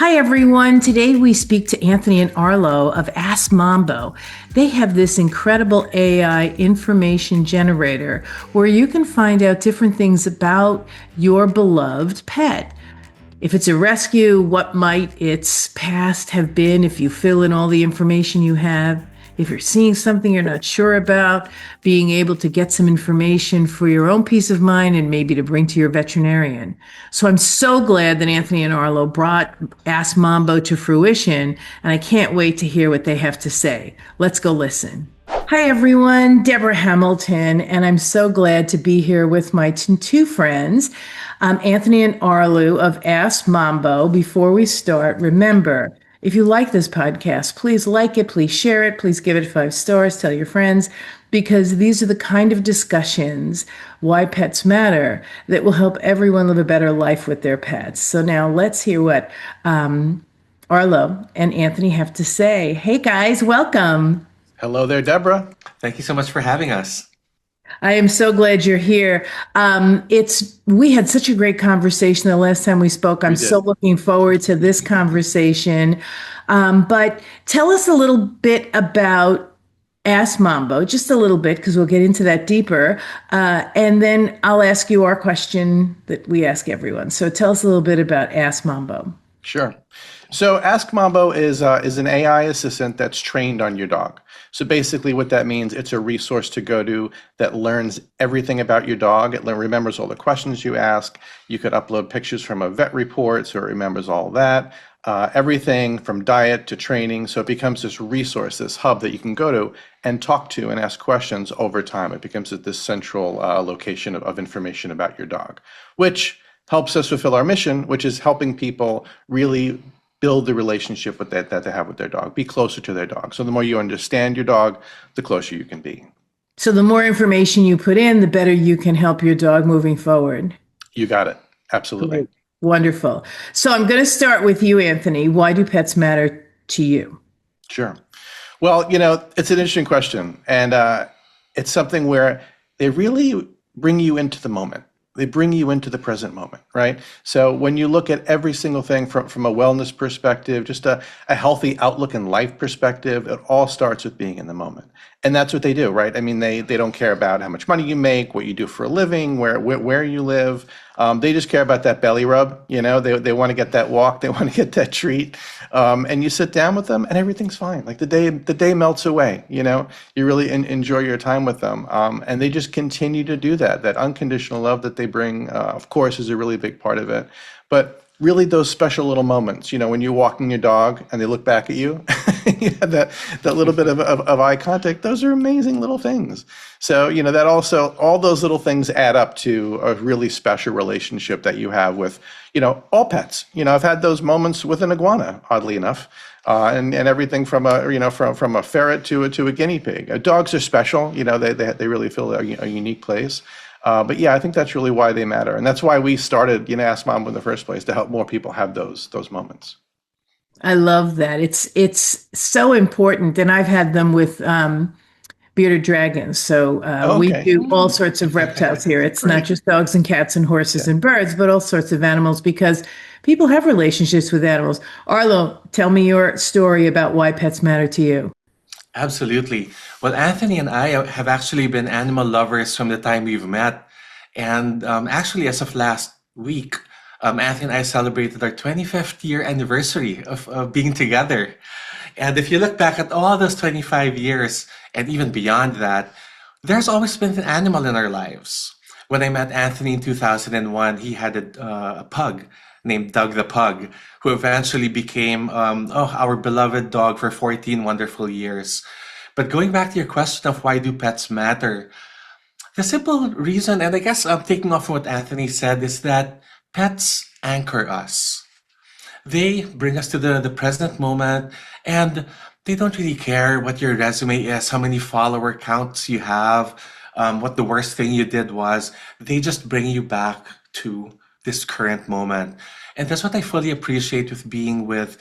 Hi, everyone. Today we speak to Anthony and Arlo of Ask Mambo. They have this incredible AI information generator where you can find out different things about your beloved pet. If it's a rescue, what might its past have been if you fill in all the information you have? If you're seeing something you're not sure about, being able to get some information for your own peace of mind and maybe to bring to your veterinarian. So I'm so glad that Anthony and Arlo brought Ask Mambo to fruition, and I can't wait to hear what they have to say. Let's go listen. Hi, everyone. Debra Hamilton, and I'm so glad to be here with my two friends, Anthony and Arlu of Ask Mambo. Before we start, remember, if you like this podcast, please like it, please share it, please give it 5 stars, tell your friends, because these are the kind of discussions, why pets matter, that will help everyone live a better life with their pets. So now let's hear what Arlo and Anthony have to say. Hey, guys, welcome. Hello there, Deborah. Thank you so much for having us. I am so glad you're here. We had such a great conversation the last time we spoke. I'm so looking forward to this conversation. But tell us a little bit about Ask Mambo, just a little bit, because we'll get into that deeper. And then I'll ask you our question that we ask everyone. So tell us a little bit about Ask Mambo. Sure. So Ask Mambo is an AI assistant that's trained on your dog. So basically what that means, it's a resource to go to that learns everything about your dog. It remembers all the questions you ask. You could upload pictures from a vet report, so it remembers all that. Everything from diet to training. So it becomes this resource, this hub that you can go to and talk to and ask questions over time. It becomes this central location of information about your dog, which helps us fulfill our mission, which is helping people really build the relationship with that they have with their dog, be closer to their dog. So the more you understand your dog, the closer you can be. So the more information you put in, the better you can help your dog moving forward. You got it. Absolutely. Great. Wonderful. So I'm going to start with you, Anthony. Why do pets matter to you? Sure. Well, it's an interesting question. And it's something where they really bring you into the moment. They bring you into the present moment, right? So when you look at every single thing from a wellness perspective, just a healthy outlook and life perspective, it all starts with being in the moment. And that's what they do, right? I mean, they don't care about how much money you make, what you do for a living, where you live. They just care about that belly rub. They want to get that walk, they want to get that treat. And you sit down with them and everything's fine. Like the day melts away, you really enjoy your time with them. And they just continue to do that. That unconditional love that they bring, of course, is a really big part of it. But really those special little moments, when you're walking your dog and they look back at you, you have that little bit of eye contact, those are amazing little things. So, that also, all those little things add up to a really special relationship that you have with, all pets. I've had those moments with an iguana, oddly enough, and everything from from a ferret to a guinea pig. Dogs are special, they really fill a unique place. But yeah, I think that's really why they matter. And that's why we started, Ask Mambo in the first place, to help more people have those moments. I love that. It's so important. And I've had them with bearded dragons. So we do all sorts of reptiles here. It's not just dogs and cats and horses and birds, but all sorts of animals, because people have relationships with animals. Arlo, tell me your story about why pets matter to you. Absolutely. Well, Anthony and I have actually been animal lovers from the time we've met. And actually, as of last week, Anthony and I celebrated our 25th year anniversary of being together. And if you look back at all those 25 years, and even beyond that, there's always been an animal in our lives. When I met Anthony in 2001, he had a pug named Doug the Pug, who eventually became our beloved dog for 14 wonderful years. But going back to your question of why do pets matter, the simple reason, and I guess I'm taking off what Anthony said, is that pets anchor us. They bring us to the present moment, and they don't really care what your resume is, how many follower counts you have, what the worst thing you did was. They just bring you back to this current moment. And that's what I fully appreciate with being with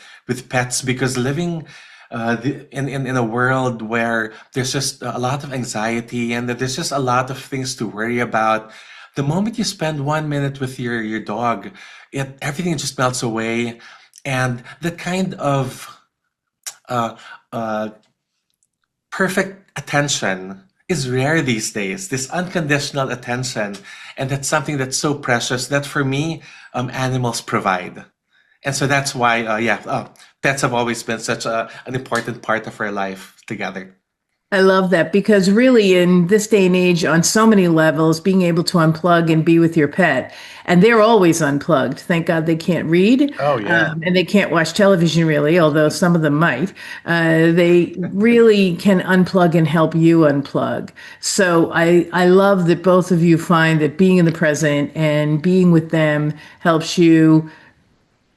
pets, because living in a world where there's just a lot of anxiety and that there's just a lot of things to worry about, the moment you spend 1 minute with your dog, everything just melts away. And that kind of uh, uh, perfect attention is rare these days, this unconditional attention. And that's something that's so precious that for me, animals provide. And so that's why, pets have always been such an important part of our life together. I love that because really in this day and age, on so many levels, being able to unplug and be with your pet, and they're always unplugged. Thank God they can't read, Oh, yeah. and they can't watch television really, although some of them might. They really can unplug and help you unplug. So I love that both of you find that being in the present and being with them helps you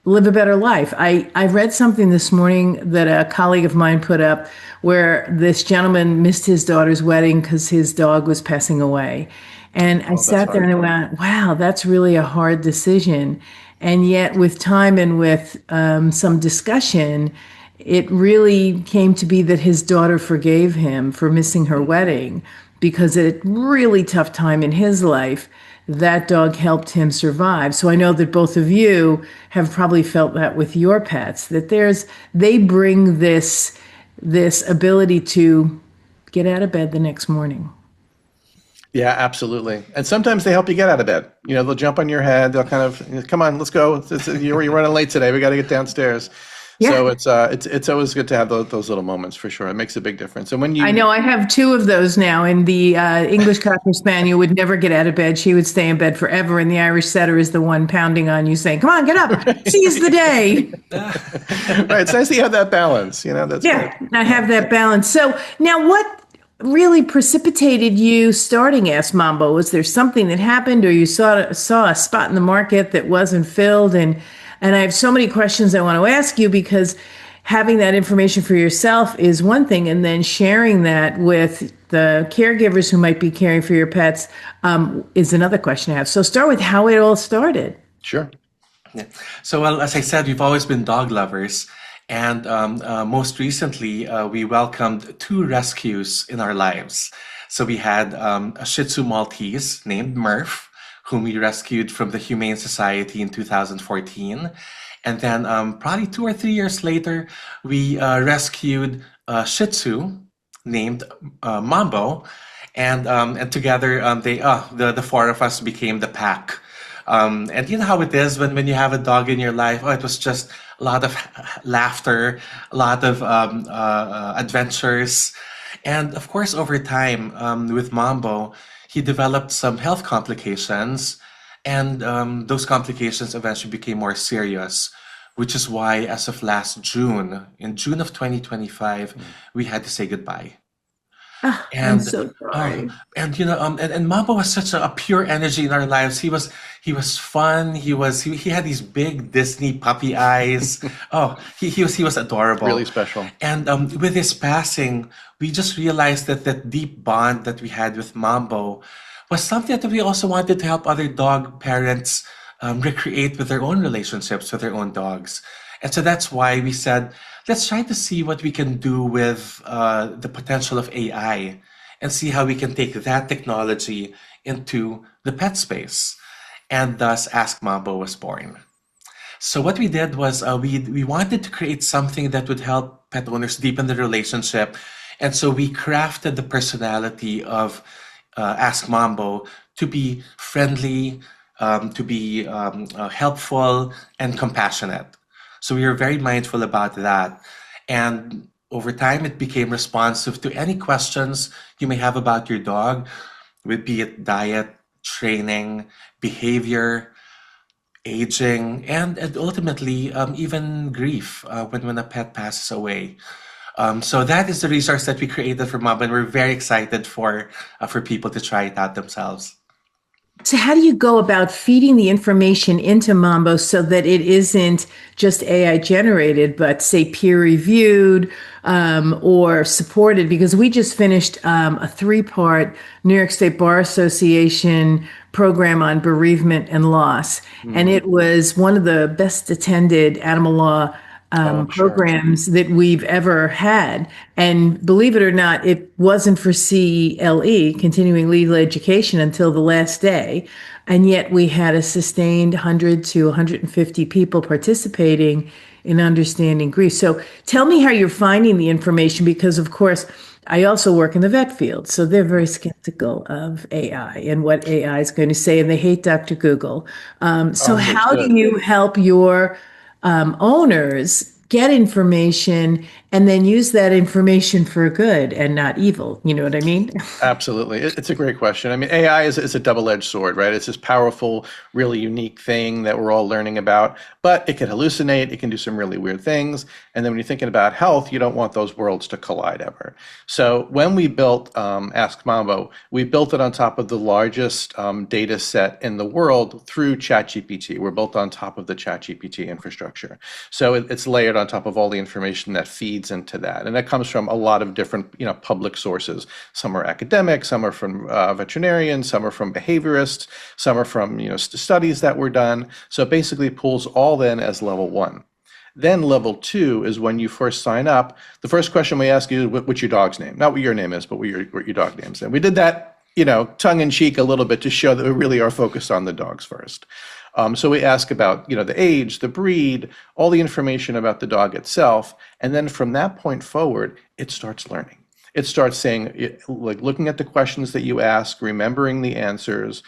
live a better life. I read something this morning that a colleague of mine put up where this gentleman missed his daughter's wedding because his dog was passing away. And I Oh, that's sat there hard. and I went, wow, that's really a hard decision. And yet, with time and with some discussion, it really came to be that his daughter forgave him for missing her wedding because at a really tough time in his life, that dog helped him survive. So I know that both of you have probably felt that with your pets, that they bring this ability to get out of bed the next morning. Yeah, absolutely. And sometimes they help you get out of bed. They'll jump on your head. They'll kind of, come on, let's go. You're running late today. We got to get downstairs. So Yeah. it's always good to have those little moments for sure. It makes a big difference. And when I you, know I have two of those now, and the English Cocker Spaniel would never get out of bed. She would stay in bed forever, and the Irish Setter is the one pounding on you saying, come on, get up, seize the day. right, it's nice that you have that balance. That's good. Yeah, I have that balance. So now what really precipitated you starting Ask Mambo? Was there something that happened or you saw a spot in the market that wasn't filled? And I have so many questions I want to ask you because having that information for yourself is one thing, and then sharing that with the caregivers who might be caring for your pets is another question I have. So start with how it all started. Sure. Yeah. So, well, as I said, we've always been dog lovers. And most recently, we welcomed two rescues in our lives. So we had a Shih Tzu Maltese named Murph, whom we rescued from the Humane Society in 2014. And then probably 2 or 3 years later, we rescued a Shih Tzu named Mambo. And together, the four of us became the pack. And you know how it is when you have a dog in your life. Oh, it was just a lot of laughter, a lot of adventures. And of course, over time, with Mambo, he developed some health complications. And those complications eventually became more serious, which is why, as of last June, in June of 2025, we had to say goodbye. Ah, I'm And so oh, sorry. and Mambo was such a pure energy in our lives. He was fun. He had these big Disney puppy eyes. Oh, he was Really adorable. special. And with his passing, we just realized that that deep bond that we had with Mambo was something that we also wanted to help other dog parents recreate with their own relationships with their own dogs. And so that's why we said, let's try to see what we can do with the potential of AI and see how we can take that technology into the pet space. And thus, Ask Mambo was born. So what we did was we wanted to create something that would help pet owners deepen the relationship, and so we crafted the personality of Ask Mambo to be friendly, to be helpful and compassionate. So we were very mindful about that, and over time it became responsive to any questions you may have about your dog, be it diet, training, behavior, aging, and ultimately even grief when a pet passes away. So that is the resource that we created for Mom, and we're very excited for people to try it out themselves. So, how do you go about feeding the information into Mambo so that it isn't just AI generated, but say peer reviewed or supported? Because we just finished a 3-part New York State Bar Association program on bereavement and loss. And Mm. it was one of the best attended animal law Oh, I'm sure. programs that we've ever had. And believe it or not, it wasn't for CLE, continuing legal education, until the last day. And yet we had a sustained 100 to 150 people participating in understanding grief. So tell me how you're finding the information, because of course, I also work in the vet field, so they're very skeptical of AI and what AI is going to say, and they hate Dr. Google. So how do Understood. you help your owners get information and then use that information for good and not evil? You know what I mean? Absolutely. It's a great question. I mean, AI is a double-edged sword, right? It's this powerful, really unique thing that we're all learning about, but it can hallucinate, it can do some really weird things. And then when you're thinking about health, you don't want those worlds to collide ever. So when we built Ask Mambo, we built it on top of the largest data set in the world through ChatGPT. We're built on top of the ChatGPT infrastructure. So it's layered on top of all the information that feeds into that. And that comes from a lot of different, public sources. Some are academic, some are from veterinarians, some are from behaviorists, some are from studies that were done. So it basically pulls all in as level one. Then level two is when you first sign up. The first question we ask you is what's your dog's name? Not what your name is, but what your dog name is. And we did that, tongue in cheek a little bit to show that we really are focused on the dogs first. So we ask about, the age, the breed, all the information about the dog itself. And then from that point forward, it starts learning. It starts saying, like looking at the questions that you ask, remembering the answers.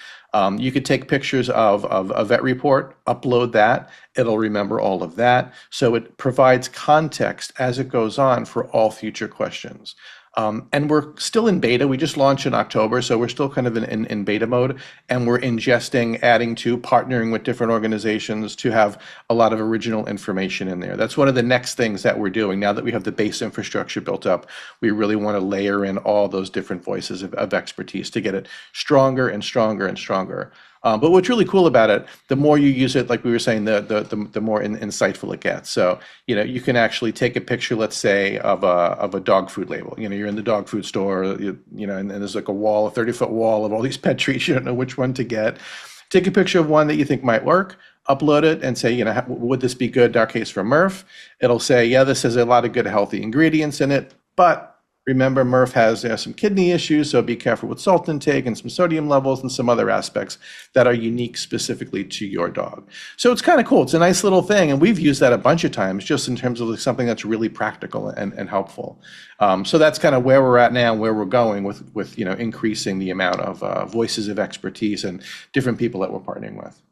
You could take pictures of a vet report, upload that. It'll remember all of that. So it provides context as it goes on for all future questions. And we're still in beta. We just launched in October, so we're still kind of in beta mode, and we're ingesting, adding to, partnering with different organizations to have a lot of original information in there. That's one of the next things that we're doing. Now that we have the base infrastructure built up, we really want to layer in all those different voices of expertise to get it stronger and stronger and stronger. But what's really cool about it, the more you use it, like we were saying, the more insightful it gets. So, you can actually take a picture, let's say, of a dog food label. You're in the dog food store, and there's like a 30-foot wall of all these pet treats. You don't know which one to get. Take a picture of one that you think might work, upload it, and say, would this be good in our case for Murph? It'll say, yeah, this has a lot of good, healthy ingredients in it, but remember, Murph has some kidney issues, so be careful with salt intake and some sodium levels and some other aspects that are unique specifically to your dog. So it's kind of cool. It's a nice little thing, and we've used that a bunch of times just in terms of something that's really practical and helpful. So that's kind of where we're at now, where we're going with increasing the amount of voices of expertise and different people that we're partnering with.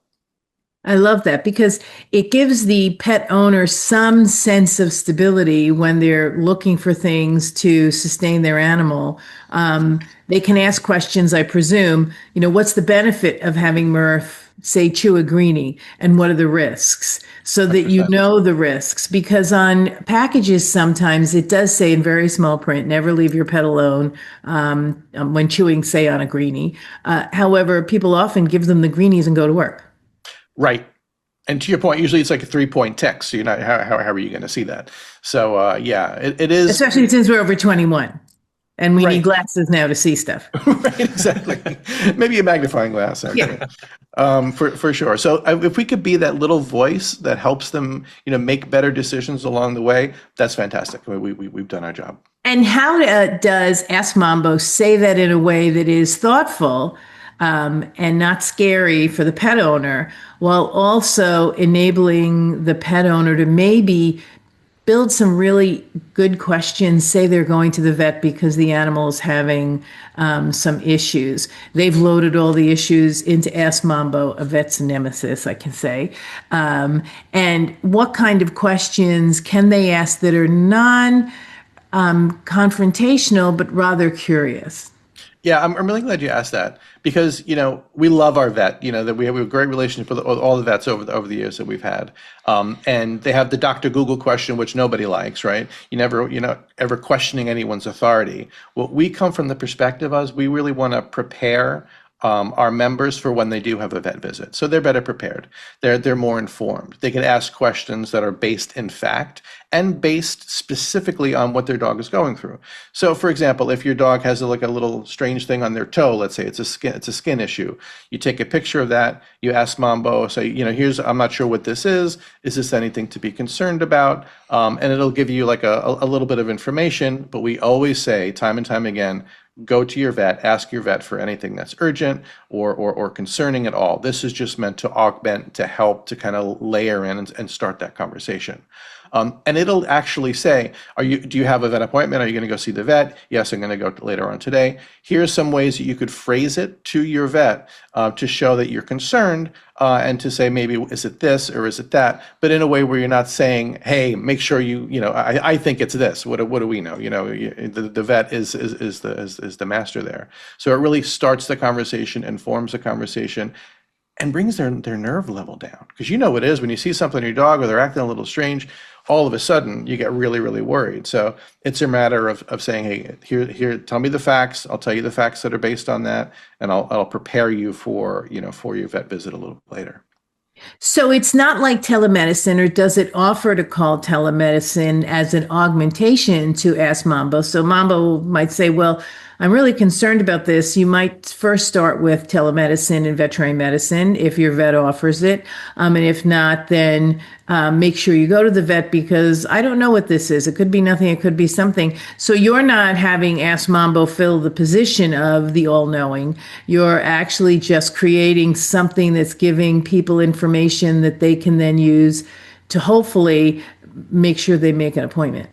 I love that because it gives the pet owner some sense of stability when they're looking for things to sustain their animal. They can ask questions, I presume, what's the benefit of having Murph, say, chew a greenie, and what are the risks? So that you know the risks, because on packages sometimes it does say in very small print, never leave your pet alone when chewing, say, on a greenie. However, people often give them the greenies and go to work. Right. And to your point, usually it's like a 3-point text. So you're not, how are you going to see that? So yeah, it is. Especially since we're over 21 and we need glasses now to see stuff. Right, exactly. Maybe a magnifying glass, actually. Yeah. For sure. So if we could be that little voice that helps them, make better decisions along the way, that's fantastic. We've done our job. And how does Ask Mambo say that in a way that is thoughtful and not scary for the pet owner, while also enabling the pet owner to maybe build some really good questions? Say they're going to the vet because the animal is having some issues. They've loaded all the issues into Ask Mambo, a vet's nemesis, I can say. And what kind of questions can they ask that are non-confrontational, but rather curious? Yeah, I'm really glad you asked that because, we love our vet, that we have a great relationship with all the vets over the years that we've had. And they have the Dr. Google question, which nobody likes, right? You never, ever questioning anyone's authority. What we come from the perspective of is we really want to prepare our members for when they do have a vet visit. So they're better prepared. They're more informed. They can ask questions that are based in fact and based specifically on what their dog is going through. So for example, if your dog has a little strange thing on their toe, let's say it's a skin issue, you take a picture of that, you ask Mambo, say, I'm not sure what this is this anything to be concerned about? And it'll give you like a little bit of information, but we always say time and time again, go to your vet, ask your vet for anything that's urgent or concerning at all. This is just meant to augment, to help, to kind of layer in and start that conversation. And it'll actually say, do you have a vet appointment? Are you going to go see the vet? Yes, I'm going to go later on today. Here's some ways that you could phrase it to your vet to show that you're concerned and to say, maybe, is it this or is it that? But in a way where you're not saying, hey, make sure I think it's this. What do we know? The vet is the master there. So it really starts the conversation, informs the conversation, and brings their nerve level down. Because you know what it is when you see something in your dog or they're acting a little strange, all of a sudden you get really, really worried. So it's a matter of saying, hey, here, tell me the facts. I'll tell you the facts that are based on that, and I'll prepare you for your vet visit a little later. So it's not like telemedicine, or does it offer to call telemedicine as an augmentation to Ask Mambo? So Mambo might say, well, I'm really concerned about this. You might first start with telemedicine and veterinary medicine if your vet offers it. And if not, then make sure you go to the vet, because I don't know what this is. It could be nothing. It could be something. So you're not having Ask Mambo fill the position of the all-knowing. You're actually just creating something that's giving people information that they can then use to hopefully make sure they make an appointment.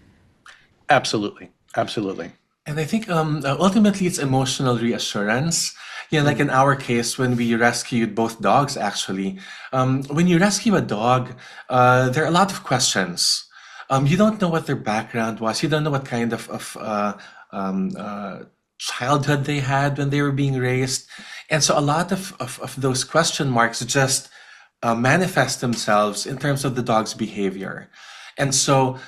Absolutely. Absolutely. And I think ultimately it's emotional reassurance. Like in our case, when we rescued both dogs, actually, when you rescue a dog, there are a lot of questions. You don't know what their background was. You don't know what kind of childhood they had when they were being raised. And so a lot of those question marks just manifest themselves in terms of the dog's behavior. And so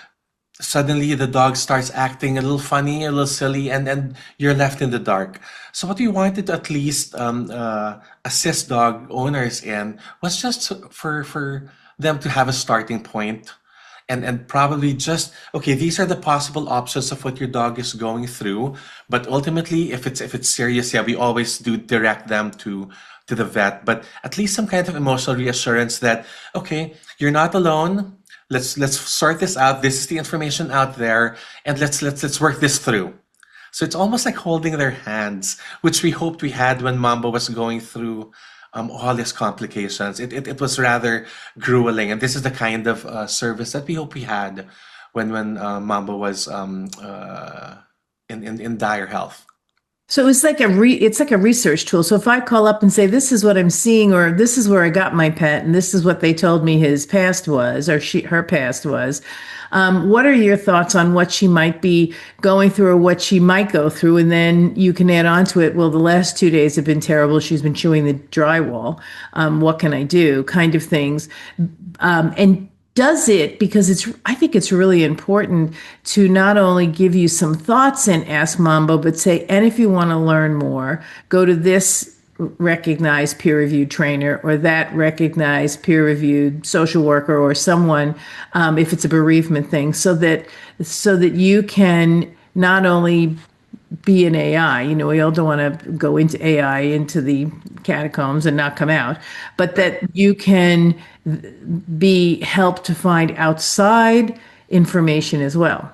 suddenly the dog starts acting a little funny, a little silly, and you're left in the dark. So what we wanted to at least assist dog owners in was just for them to have a starting point, and probably just, okay, these are the possible options of what your dog is going through. But ultimately, if it's serious, we always do direct them to the vet. But at least some kind of emotional reassurance that, okay, you're not alone. Let's sort this out. This is the information out there, and let's work this through. So it's almost like holding their hands, which we hoped we had when Mambo was going through all his complications. It was rather grueling, and this is the kind of service that we hope we had when Mambo was in dire health. So it's like a research tool. So if I call up and say, this is what I'm seeing, or this is where I got my pet, and this is what they told me his past was, or her past was, what are your thoughts on what she might be going through or what she might go through? And then you can add on to it, well, the last 2 days have been terrible. She's been chewing the drywall. What can I do? Kind of things. And does it, because I think it's really important to not only give you some thoughts and Ask Mambo, but say, and if you want to learn more, go to this recognized peer-reviewed trainer or that recognized peer-reviewed social worker or someone, if it's a bereavement thing, so that you can not only be an AI, we all don't want to go into AI, into the catacombs and not come out, but that you can be helped to find outside information as well.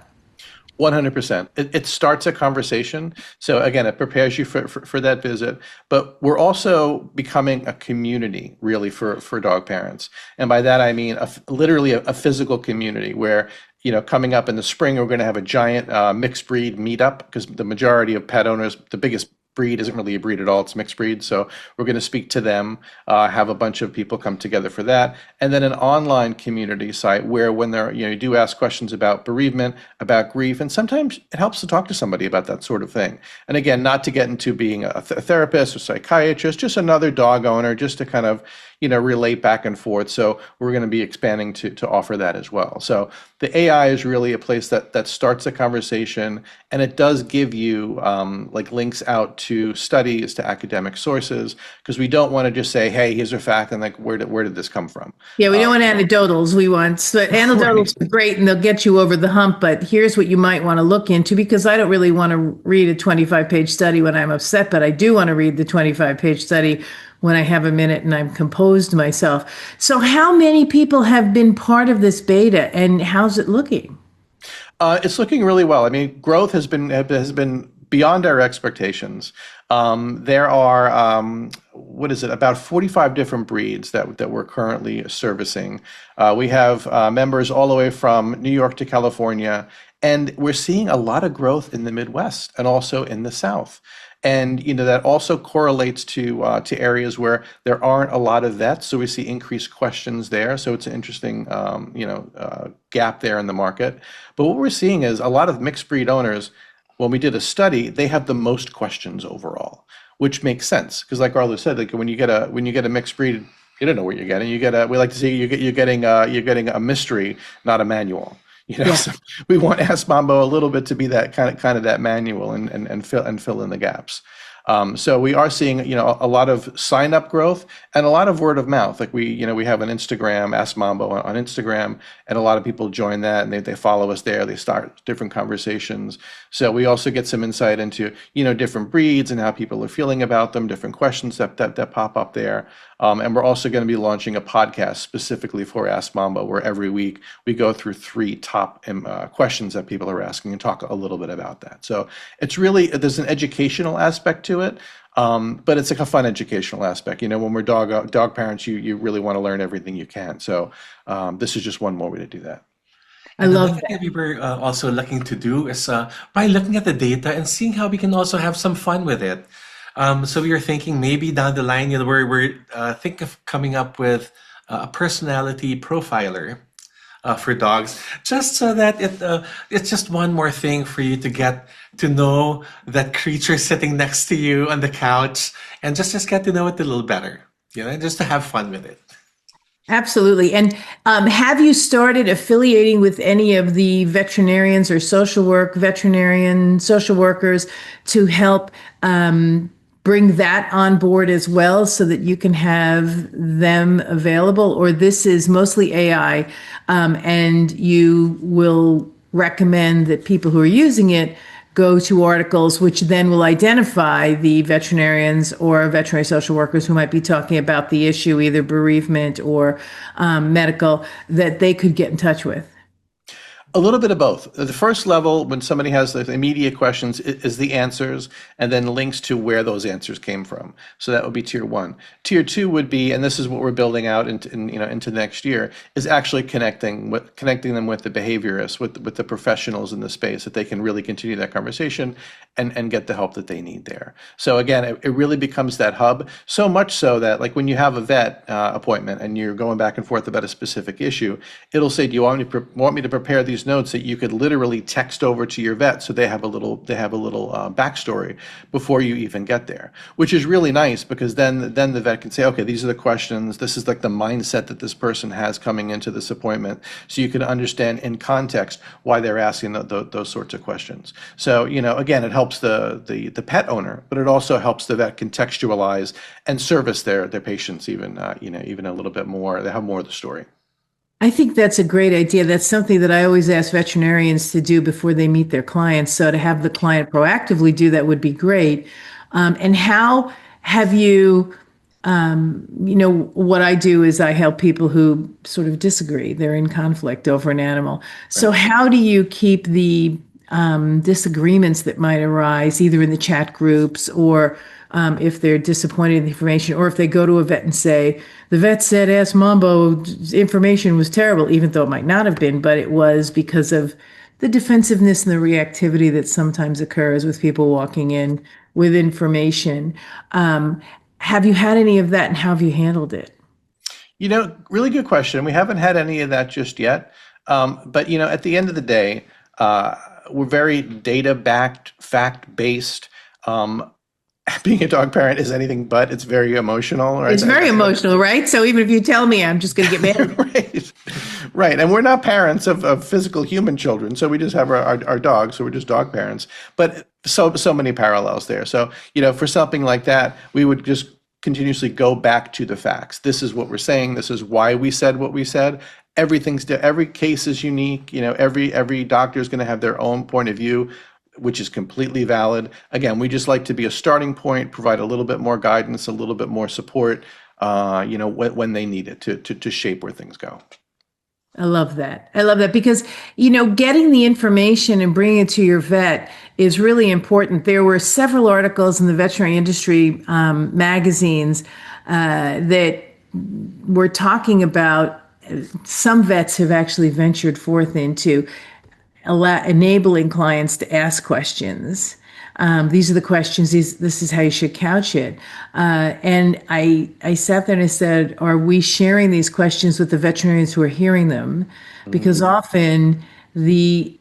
100%. It starts a conversation. So again, it prepares you for that visit, but we're also becoming a community really for dog parents. And by that, I mean literally a physical community where, coming up in the spring, we're going to have a giant mixed breed meetup, because the majority of pet owners, the biggest breed isn't really a breed at all, it's mixed breed. So we're going to speak to them, have a bunch of people come together for that. And then an online community site where when you do ask questions about bereavement, about grief, and sometimes it helps to talk to somebody about that sort of thing. And again, not to get into being a therapist or psychiatrist, just another dog owner, just to kind of, relate back and forth. So we're going to be expanding to offer that as well. So the AI is really a place that starts a conversation, and it does give you like links out to studies, to academic sources, because we don't want to just say, hey, here's a fact, and like, where did this come from? Yeah, we don't want anecdotals. We want anecdotals are great, and they'll get you over the hump, but here's what you might want to look into, because I don't really want to read a 25-page study when I'm upset, but I do want to read the 25-page study when I have a minute and I'm composed myself. So how many people have been part of this beta, and how's it looking? It's looking really well. I mean, growth has been beyond our expectations. There are, about 45 different breeds that we're currently servicing. We have members all the way from New York to California, and we're seeing a lot of growth in the Midwest and also in the South. And that also correlates to areas where there aren't a lot of vets, so we see increased questions there. So it's an interesting gap there in the market. But what we're seeing is a lot of mixed breed owners. When we did a study, they have the most questions overall, which makes sense because, like Arlu said, like when you get a mixed breed, you don't know what you're getting. We like to say you're getting a mystery, not a manual. Yeah. So we want Ask Mambo a little bit to be that kind of that manual and fill in the gaps. So we are seeing a lot of sign up growth and a lot of word of mouth. Like we have an Instagram, Ask Mambo on Instagram, and a lot of people join that and they follow us there. They start different conversations. So we also get some insight into different breeds and how people are feeling about them, different questions that pop up there. And we're also going to be launching a podcast specifically for Ask Mambo, where every week we go through 3 top questions that people are asking and talk a little bit about that. So it's really, there's an educational aspect to it, but it's like a fun educational aspect. When we're dog parents, you really want to learn everything you can. So this is just one more way to do that. I love Another thing that we were also looking to do is by looking at the data and seeing how we can also have some fun with it. So we were thinking maybe down the line, we're think of coming up with a personality profiler for dogs, just so that it's just one more thing for you to get to know that creature sitting next to you on the couch, and just get to know it a little better, just to have fun with it. Absolutely. And have you started affiliating with any of the veterinarians or veterinarian social workers to help bring that on board as well so that you can have them available? Or this is mostly AI and you will recommend that people who are using it go to articles which then will identify the veterinarians or veterinary social workers who might be talking about the issue, either bereavement or medical, that they could get in touch with? A little bit of both. The first level, when somebody has the immediate questions, is the answers and then links to where those answers came from. So that would be tier 1. Tier 2 would be, and this is what we're building out into next year, is actually connecting them with the behaviorists, with the professionals in the space, that they can really continue that conversation and get the help that they need there. So again, it really becomes that hub, so much so that like when you have a vet appointment and you're going back and forth about a specific issue, it'll say, do you want me to prepare these notes that you could literally text over to your vet so they have a little backstory before you even get there, which is really nice because then the vet can say, okay, these are the questions, this is like the mindset that this person has coming into this appointment, so you can understand in context why they're asking those sorts of questions. So again, it helps the pet owner, but it also helps the vet contextualize and service their patients even a little bit more. They have more of the story. I think that's a great idea. That's something that I always ask veterinarians to do before they meet their clients. So to have the client proactively do that would be great. And how have you, what I do is I help people who sort of disagree. They're in conflict over an animal. So how do you keep the disagreements that might arise either in the chat groups or if they're disappointed in the information, or if they go to a vet and say, the vet said Ask Mambo's information was terrible, even though it might not have been, but it was because of the defensiveness and the reactivity that sometimes occurs with people walking in with information. Have you had any of that, and how have you handled it? Really good question. We haven't had any of that just yet. But at the end of the day, we're very data-backed, fact-based. Being a dog parent is anything but. It's very emotional, right? It's very emotional, right? So even if you tell me, I'm just going to get mad. Right. And we're not parents of physical human children, so we just have our dogs, so we're just dog parents. But so many parallels there. So for something like that, we would just continuously go back to the facts. This is what we're saying. This is why we said what we said. Every case is unique. Every doctor is going to have their own point of view, which is completely valid. Again, we just like to be a starting point, provide a little bit more guidance, a little bit more support, when they need it to shape where things go. I love that. I love that because, getting the information and bringing it to your vet is really important. There were several articles in the veterinary industry magazines that were talking about some vets have actually ventured forth into enabling clients to ask questions. These are the questions. This is how you should couch it. And I sat there and I said, "Are we sharing these questions with the veterinarians who are hearing them?" Because often the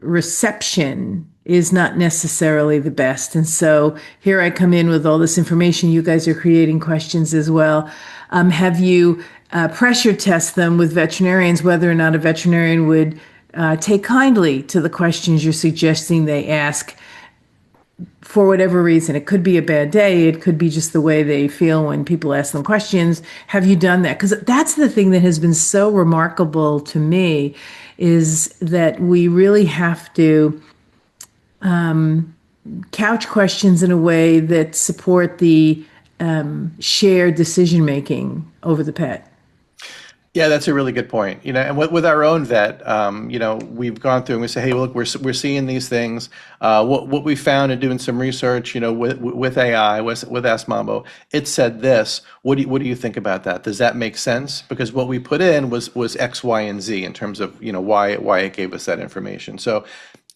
reception is not necessarily the best. And so here I come in with all this information. You guys are creating questions as well. Have you pressure test them with veterinarians whether or not a veterinarian would take kindly to the questions you're suggesting they ask for whatever reason? It could be a bad day. It could be just the way they feel when people ask them questions. Have you done that? Because that's the thing that has been so remarkable to me is that we really have to couch questions in a way that support the shared decision making over the pet. Yeah, that's a really good point. And with our own vet, we've gone through and we say, hey, look, we're seeing these things. What we found in doing some research, with AI, with Ask Mambo, it said this. What do you think about that? Does that make sense? Because what we put in was X, Y, and Z in terms of why it gave us that information. So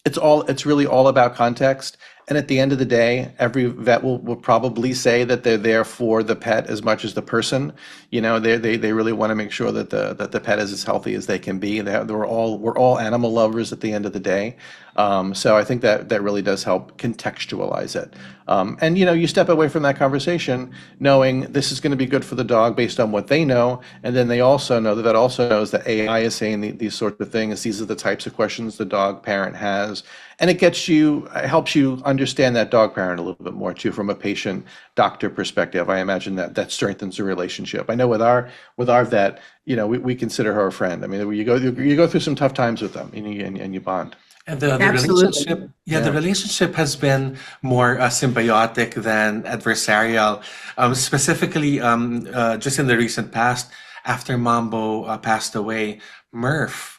it's really all about context. And at the end of the day, every vet will probably say that they're there for the pet as much as the person. They really want to make sure that the pet is as healthy as they can be. We're all animal lovers at the end of the day. So I think that really does help contextualize it. And you step away from that conversation knowing this is going to be good for the dog based on what they know, and then they also know the vet also knows that AI is saying these sorts of things. These are the types of questions the dog parent has, and it helps you understand that dog parent a little bit more too from a patient doctor perspective. I imagine that strengthens the relationship. I know with our vet, we consider her a friend. I mean, you go through some tough times with them, and you bond. And the Absolutely. relationship, the relationship has been more symbiotic than adversarial. Specifically, just in the recent past, after Mambo passed away, Murph,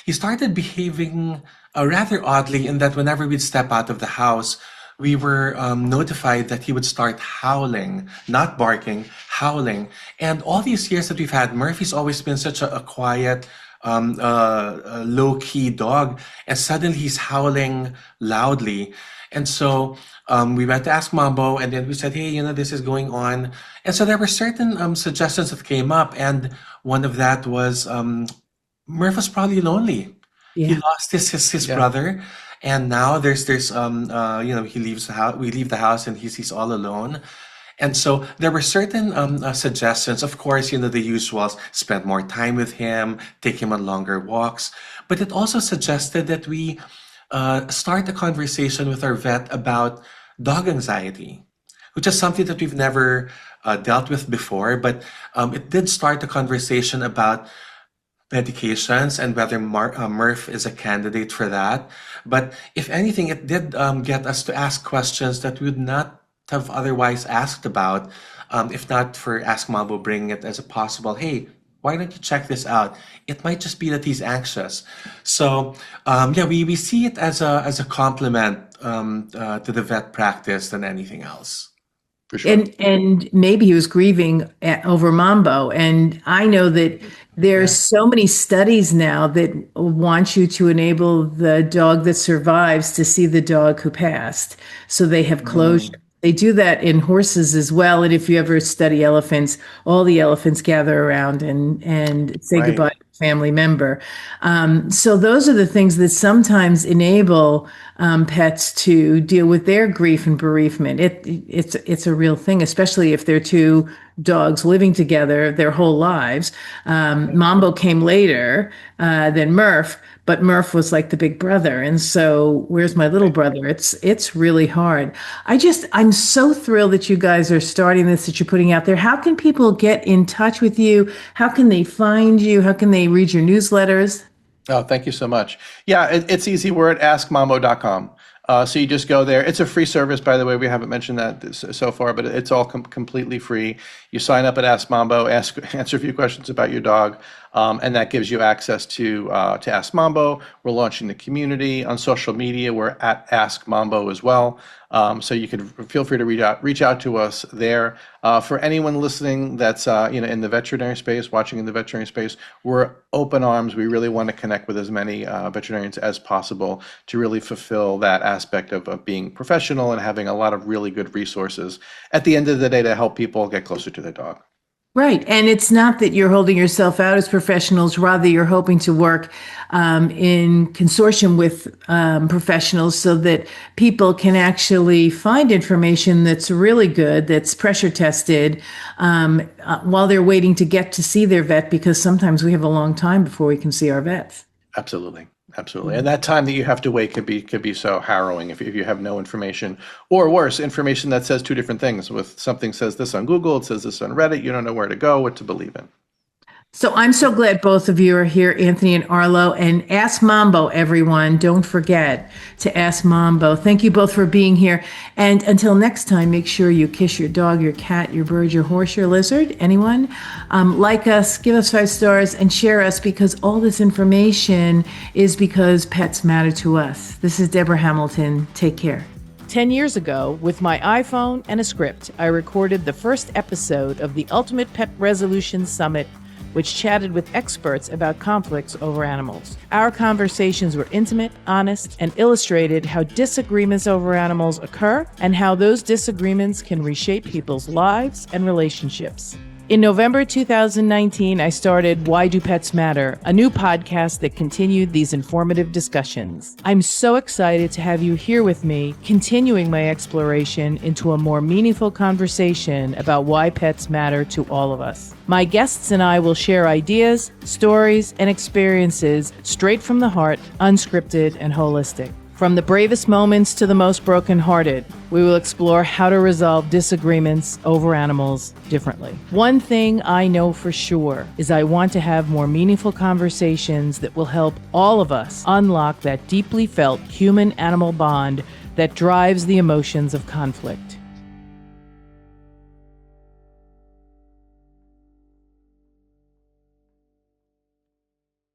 he started behaving rather oddly in that whenever we'd step out of the house, we were notified that he would start howling, not barking, howling. And all these years that we've had, Murphy's always been such a quiet, low-key dog, and suddenly he's howling loudly. And so we went to Ask Mambo, and then we said, hey, this is going on. And so there were certain suggestions that came up, and one of that was Murph was probably lonely. He Yeah. lost his brother, and now there's he leaves the house. We leave the house, and he's all alone. And so there were certain suggestions. Of course, the usuals: spend more time with him, take him on longer walks. But it also suggested that we start a conversation with our vet about dog anxiety, which is something that we've never dealt with before. But it did start a conversation about medications and whether Murph is a candidate for that. But if anything, it did get us to ask questions that we would not have otherwise asked about, if not for Ask Mambo bringing it as a possible, hey, why don't you check this out? It might just be that he's anxious. So we see it as a compliment to the vet practice than anything else. For sure. And maybe he was grieving over Mambo. And I know that there's so many studies now that want you to enable the dog that survives to see the dog who passed, so they have closure. They do that in horses as well. And if you ever study elephants, all the elephants gather around and say Right. goodbye to a family member. So those are the things that sometimes enable pets to deal with their grief and bereavement. It's a real thing, especially if they're two dogs living together their whole lives. Mambo came later than Murph, but Murph was like the big brother. And so where's my little brother? It's really hard. I'm so thrilled that you guys are starting this, that you're putting out there. How can people get in touch with you? How can they find you? How can they read your newsletters? Oh, thank you so much. Yeah, it's easy. We're at askmambo.com. So you just go there. It's a free service, by the way. We haven't mentioned that so far, but it's all completely free. You sign up at Ask Mambo, answer a few questions about your dog, and that gives you access to Ask Mambo. We're launching the community on social media. We're at Ask Mambo as well. So you can feel free to reach out to us there. For anyone listening that's in the veterinary space, watching in the veterinary space, we're open arms. We really want to connect with as many veterinarians as possible to really fulfill that aspect of being professional and having a lot of really good resources at the end of the day to help people get closer to their dog. Right. And it's not that you're holding yourself out as professionals, rather you're hoping to work in consortium with professionals so that people can actually find information that's really good, that's pressure tested, while they're waiting to get to see their vet, because sometimes we have a long time before we can see our vets. Absolutely. Absolutely. And that time that you have to wait could be so harrowing if you have no information, or worse, information that says two different things. With something says this on Google, it says this on Reddit, you don't know where to go, what to believe in. So I'm so glad both of you are here, Anthony and Arlo. And Ask Mambo, everyone. Don't forget to Ask Mambo. Thank you both for being here. And until next time, make sure you kiss your dog, your cat, your bird, your horse, your lizard, anyone. Like us, give us 5 stars, and share us, because all this information is because pets matter to us. This is Debra Hamilton. Take care. 10 years ago, with my iPhone and a script, I recorded the first episode of the Ultimate Pet Resolution Summit, which chatted with experts about conflicts over animals. Our conversations were intimate, honest, and illustrated how disagreements over animals occur and how those disagreements can reshape people's lives and relationships. In November 2019, I started Why Do Pets Matter, a new podcast that continued these informative discussions. I'm so excited to have you here with me, continuing my exploration into a more meaningful conversation about why pets matter to all of us. My guests and I will share ideas, stories, and experiences straight from the heart, unscripted and holistic. From the bravest moments to the most brokenhearted, we will explore how to resolve disagreements over animals differently. One thing I know for sure is I want to have more meaningful conversations that will help all of us unlock that deeply felt human-animal bond that drives the emotions of conflict.